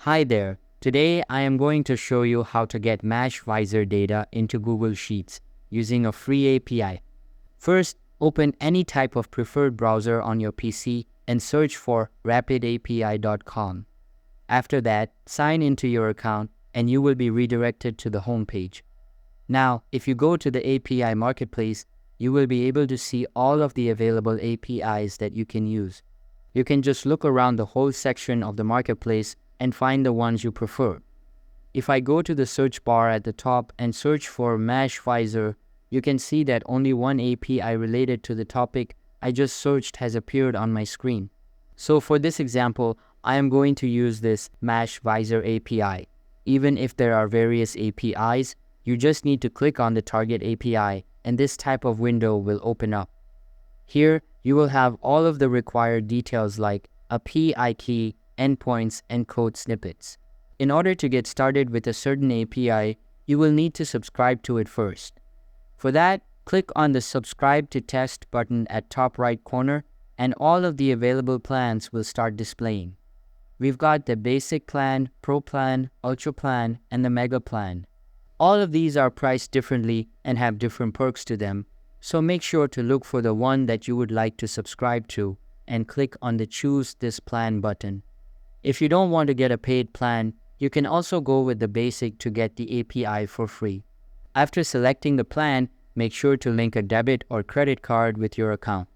Hi there. Today I am going to show you how to get Mashvisor data into Google Sheets using a free API. First, open any type of preferred browser on your PC and search for rapidapi.com. After that, sign into your account and you will be redirected to the home page. Now, if you go to the API Marketplace, you will be able to see all of the available APIs that you can use. You can just look around the whole section of the marketplace and find the ones you prefer. If I go to the search bar at the top and search for Mashvisor, you can see that only one API related to the topic I just searched has appeared on my screen. So for this example, I am going to use this Mashvisor API. Even if there are various APIs, you just need to click on the target API and this type of window will open up. Here, you will have all of the required details like a PI key, endpoints, and code snippets. In order to get started with a certain API, you will need to subscribe to it first. For that, click on the Subscribe to Test button at top right corner and all of the available plans will start displaying. We've got the Basic Plan, Pro Plan, Ultra Plan, and the Mega Plan. All of these are priced differently and have different perks to them, so make sure to look for the one that you would like to subscribe to and click on the Choose This Plan button. If you don't want to get a paid plan, you can also go with the basic to get the API for free. After selecting the plan, make sure to link a debit or credit card with your account.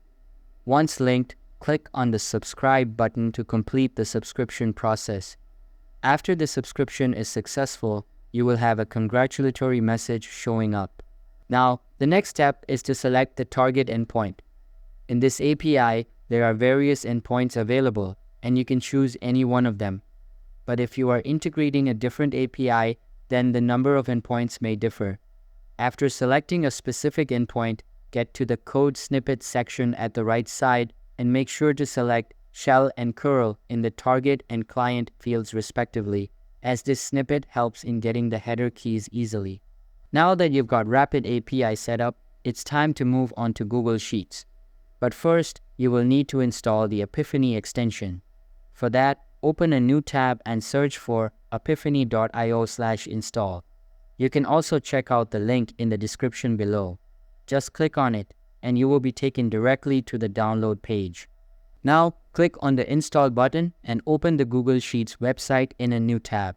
Once linked, click on the Subscribe button to complete the subscription process. After the subscription is successful, you will have a congratulatory message showing up. Now, the next step is to select the target endpoint. In this API, there are various endpoints available, and you can choose any one of them. But if you are integrating a different API, then the number of endpoints may differ. After selecting a specific endpoint, get to the code snippet section at the right side and make sure to select shell and curl in the target and client fields respectively, as this snippet helps in getting the header keys easily. Now that you've got Rapid API set up, it's time to move on to Google Sheets. But first, you will need to install the Apipheny extension. For that, open a new tab and search for apipheny.io/install. You can also check out the link in the description below. Just click on it and you will be taken directly to the download page. Now, click on the Install button and open the Google Sheets website in a new tab.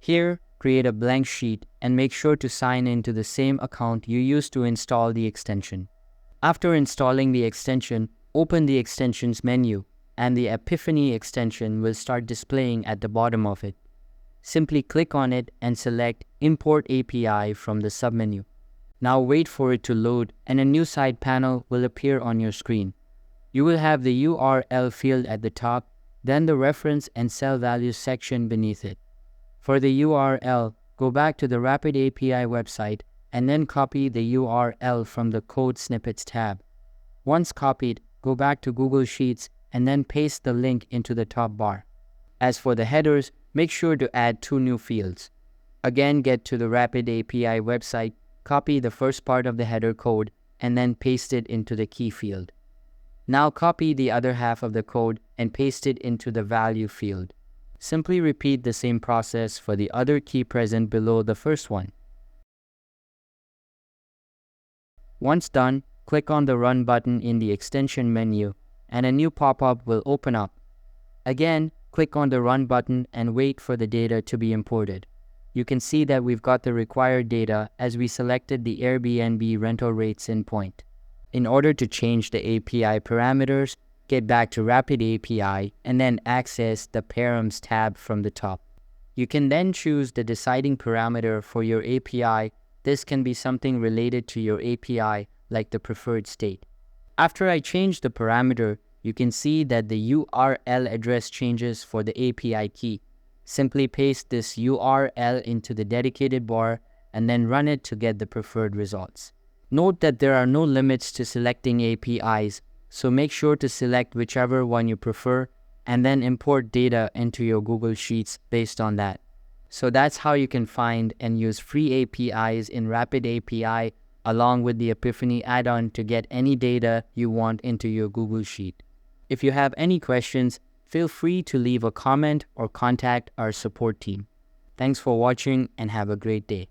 Here, create a blank sheet and make sure to sign in to the same account you used to install the extension. After installing the extension, open the Extensions menu and the Apipheny extension will start displaying at the bottom of it. Simply click on it and select Import API from the submenu. Now wait for it to load and a new side panel will appear on your screen. You will have the URL field at the top, then the reference and cell values section beneath it. For the URL, go back to the Rapid API website and then copy the URL from the Code Snippets tab. Once copied, go back to Google Sheets and then paste the link into the top bar. As for the headers, make sure to add 2 new fields. Again, get to the Rapid API website, copy the first part of the header code, and then paste it into the key field. Now copy the other half of the code and paste it into the value field. Simply repeat the same process for the other key present below the first one. Once done, click on the Run button in the extension menu and a new pop-up will open up. Again, click on the Run button and wait for the data to be imported. You can see that we've got the required data as we selected the Airbnb rental rates endpoint. In order to change the API parameters, get back to Rapid API and then access the Params tab from the top. You can then choose the deciding parameter for your API. This can be something related to your API like the preferred state. After I change the parameter, you can see that the URL address changes for the API key. Simply paste this URL into the dedicated bar and then run it to get the preferred results. Note that there are no limits to selecting APIs, so make sure to select whichever one you prefer and then import data into your Google Sheets based on that. So that's how you can find and use free APIs in Rapid API along with the Apipheny add-on to get any data you want into your Google Sheet. If you have any questions, feel free to leave a comment or contact our support team. Thanks for watching and have a great day.